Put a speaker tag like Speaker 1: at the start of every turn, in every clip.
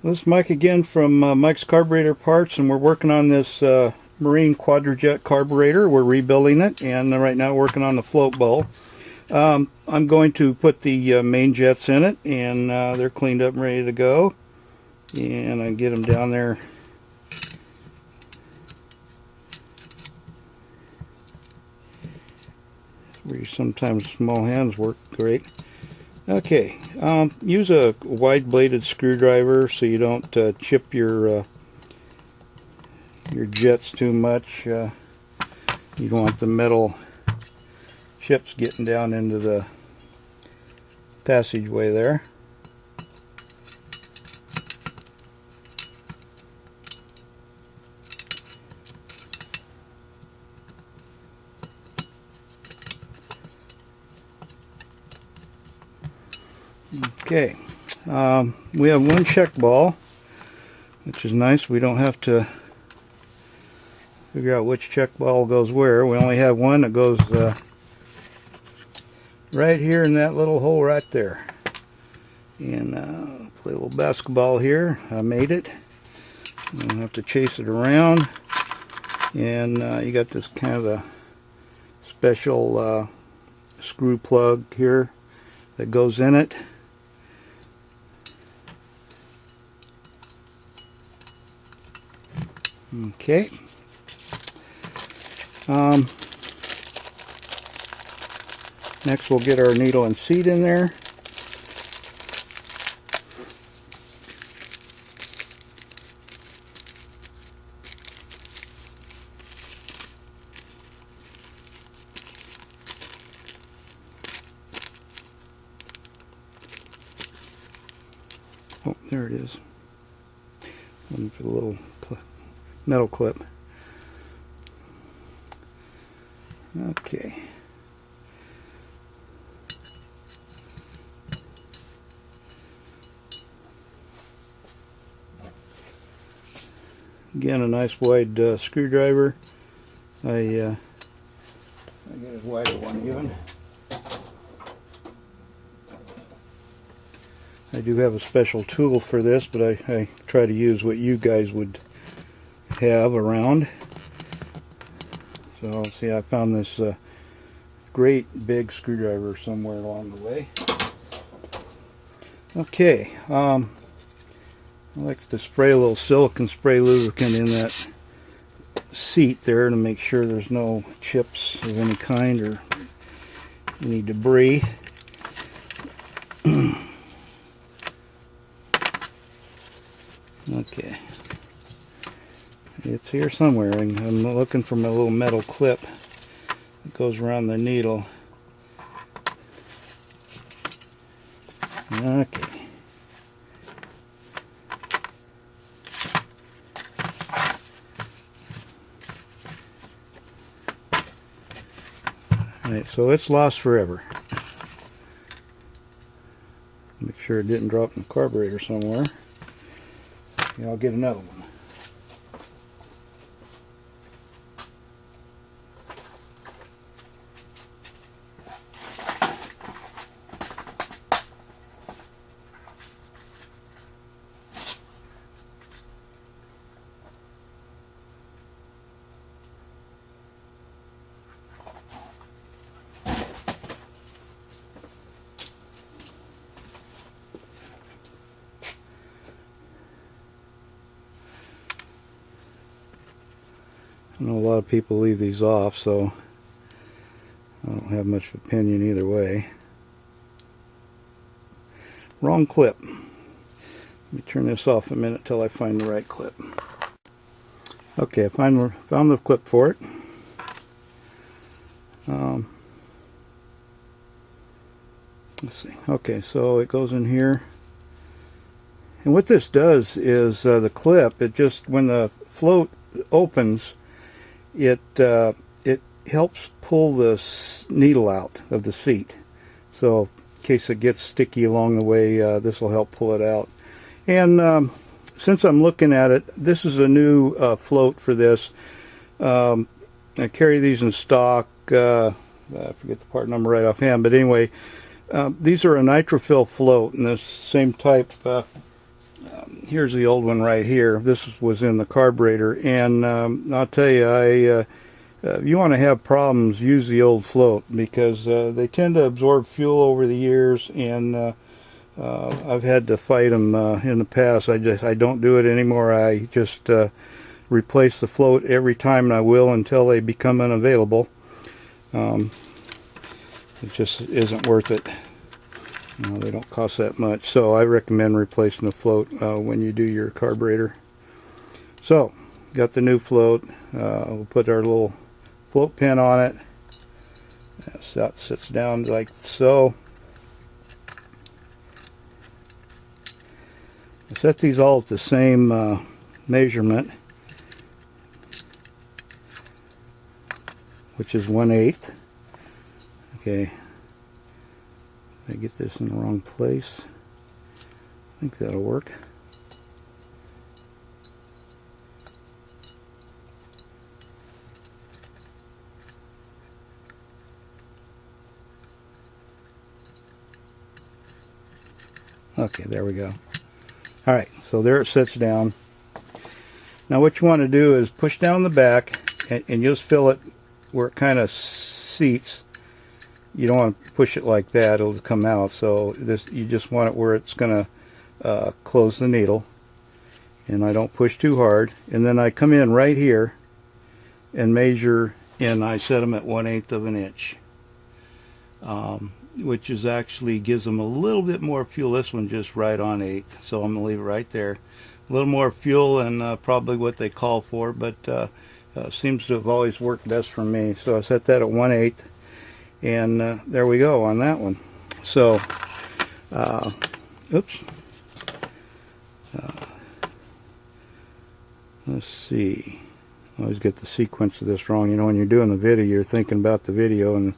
Speaker 1: This is Mike again from Mike's Carburetor Parts, and we're working on this Marine Quadrajet carburetor. We're rebuilding it, and right now working on the float bowl. I'm going to put the main jets in it, and they're cleaned up and ready to go. And I get them down there. Where sometimes small hands work great. Okay, use a wide-bladed screwdriver so you don't chip your jets too much. You don't want the metal chips getting down into the passageway there. Okay, we have one check ball, which is nice. We don't have to figure out which check ball goes where. We only have one that goes right here in that little hole right there. And play a little basketball here. I made it. You don't have to chase it around. And you got this kind of a special screw plug here that goes in it. Okay. Next we'll get our needle and seat in there. Oh, there it is. Looking for the little metal clip. Okay. Again, a nice wide screwdriver. I get a wider one even. I do have a special tool for this, but I try to use what you guys would have around. So see, I found this great big screwdriver somewhere along the way. Okay, I like to spray a little silicone spray lubricant in that seat there to make sure there's no chips of any kind or any debris. Okay. It's here somewhere. I'm looking for my little metal clip that goes around the needle. Okay. Alright, so it's lost forever. Make sure it didn't drop in the carburetor somewhere. Okay, I'll get another one. I know a lot of people leave these off, so I don't have much opinion either way. Wrong clip. Let me turn this off a minute till I find the right clip. Okay, I found the clip for it. Let's see. Okay, so it goes in here. And what this does is the clip, it just, when the float opens, it helps pull the needle out of the seat. So in case it gets sticky along the way, this will help pull it out. And since I'm looking at it, this is a new float for this. I carry these in stock. I forget the part number right offhand, but anyway, these are a nitrofill float, and this same type Here's the old one right here. This was in the carburetor, and I'll tell you, you want to have problems, use the old float, because they tend to absorb fuel over the years, and I've had to fight them in the past. I don't do it anymore. I just replace the float every time, and I will until they become unavailable. It just isn't worth it. They don't cost that much, so I recommend replacing the float when you do your carburetor. So, got the new float. We'll put our little float pin on it. That sits down like so. I set these all at the same measurement, which is 1/8. Okay, I get this in the wrong place. I think that'll work. Okay, there we go. Alright, so there it sits down. Now what you want to do is push down the back and just fill it where it kind of seats. You don't want to push it like that, it'll come out. So you just want it where it's going to close the needle. And I don't push too hard. And then I come in right here and measure, and I set them at 1/8 of an inch. Which is actually gives them a little bit more fuel. This one just right on 1/8, so I'm gonna leave it right there. A little more fuel than probably what they call for, but seems to have always worked best for me. So I set that at 1/8, and there we go on that one. So oops, let's see. I always get the sequence of this wrong. You know, when you're doing the video, you're thinking about the video, and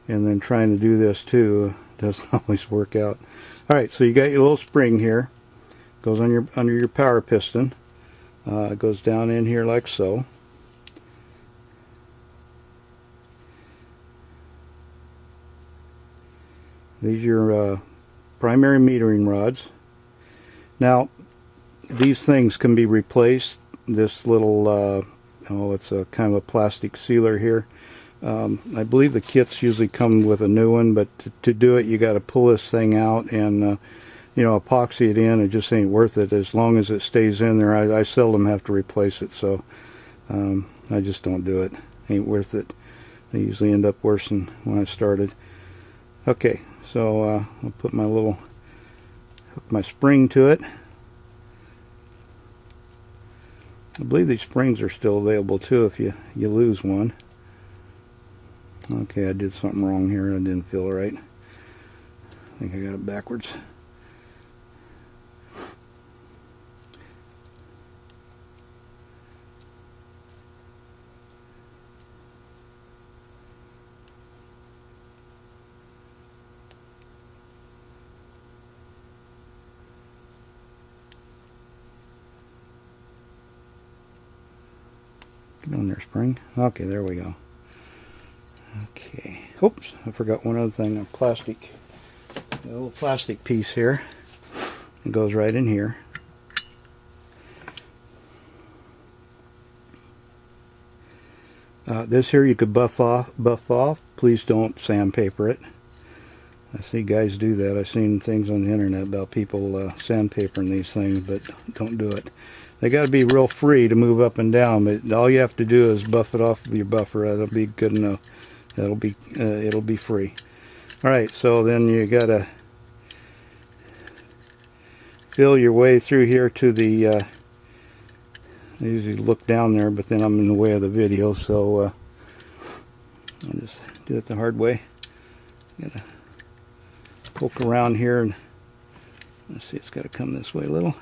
Speaker 1: then trying to do this too doesn't always work out. Alright, so you got your little spring here. Goes on under your power piston. It goes down in here like so. These are your primary metering rods. Now, these things can be replaced. This little, it's a kind of a plastic sealer here. I believe the kits usually come with a new one, but to do it you got to pull this thing out and epoxy it in. It just ain't worth it. As long as it stays in there, I seldom have to replace it, so I just don't do it. Ain't worth it. They usually end up worse than when I started. Okay, so I'll put my little hook my spring to it. I believe these springs are still available too if you lose one. Okay, I did something wrong here. I didn't feel right. I think I got it backwards. Get on there, spring. Okay, there we go. Okay. Oops, I forgot one other thing. A little plastic piece here. It goes right in here. This here you could buff off. Please don't sandpaper it. I see guys do that. I've seen things on the internet about people sandpapering these things, but don't do it. They got to be real free to move up and down, but all you have to do is buff it off with your buffer. That'll be good enough. It'll be free. All right, so then you got to feel your way through here to the. I usually look down there, but then I'm in the way of the video, so I'll just do it the hard way. Gotta poke around here, and let's see, it's got to come this way a little.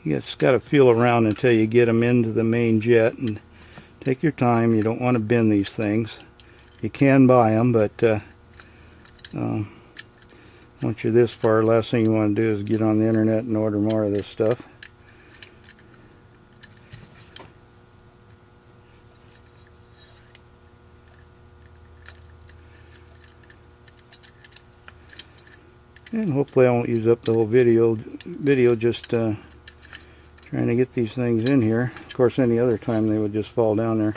Speaker 1: You just got to feel around until you get them into the main jet, and take your time. You don't want to bend these things. You can buy them, but once you're this far, last thing you want to do is get on the internet and order more of this stuff. And hopefully I won't use up the whole video just trying to get these things in here. Of course, any other time they would just fall down there.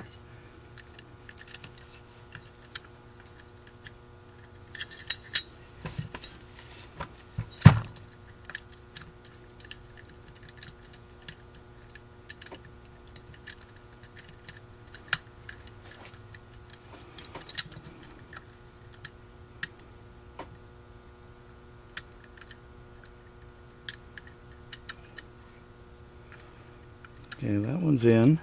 Speaker 1: Okay, that one's in.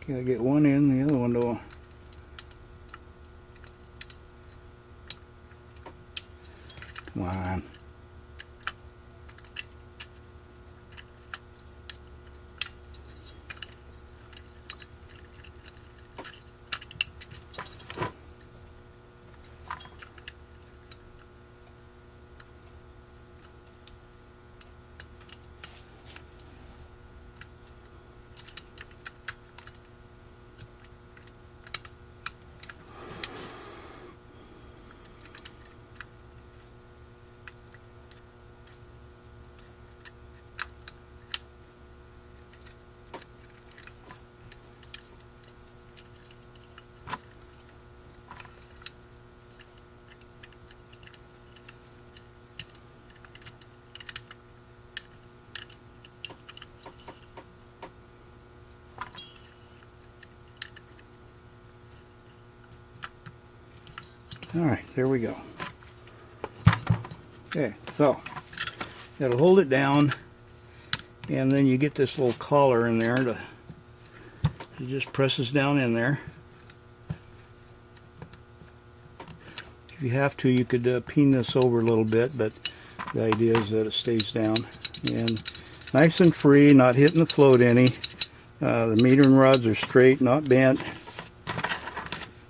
Speaker 1: Okay, I get one in, the other one don't. Come on. Alright, there we go. Okay, so that'll hold it down, and then you get this little collar in there to it just presses down in there. If you have to, you could peen this over a little bit, but the idea is that it stays down. And nice and free, not hitting the float any. The metering rods are straight, not bent.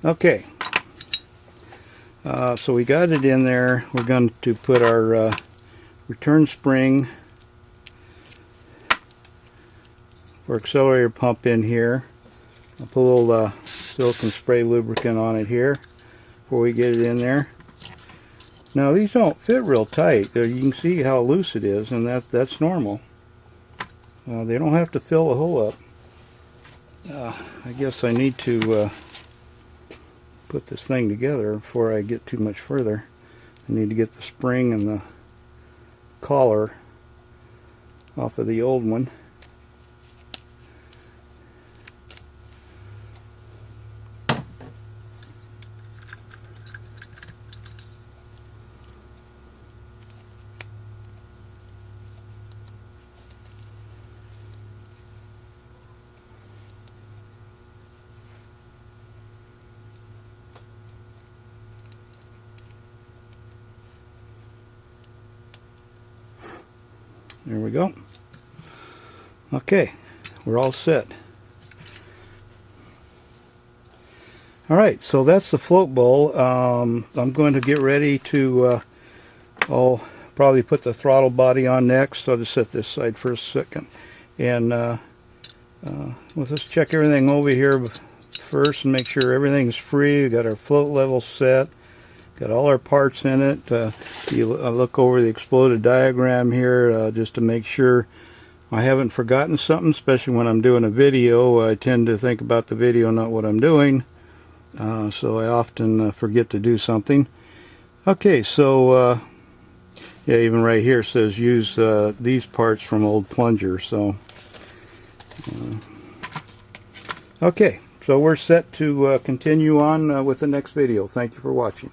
Speaker 1: Okay. So we got it in there. We're going to put our return spring or accelerator pump in here. I'll put a little silicone spray lubricant on it here before we get it in there. Now these don't fit real tight. You can see how loose it is, and that's normal. They don't have to fill the hole up. I guess I need to put this thing together before I get too much further. I need to get the spring and the collar off of the old one. There we go. Okay, we're all set. Alright, so that's the float bowl. I'm going to get ready to, I'll probably put the throttle body on next. I'll just set this side for a second. And let's just check everything over here first and make sure everything's free. We've got our float level set. Got all our parts in it. You look over the exploded diagram here just to make sure I haven't forgotten something, especially when I'm doing a video. I tend to think about the video, not what I'm doing. So I often forget to do something. Okay, so yeah, even right here says use these parts from old plunger. So okay, so we're set to continue on with the next video. Thank you for watching.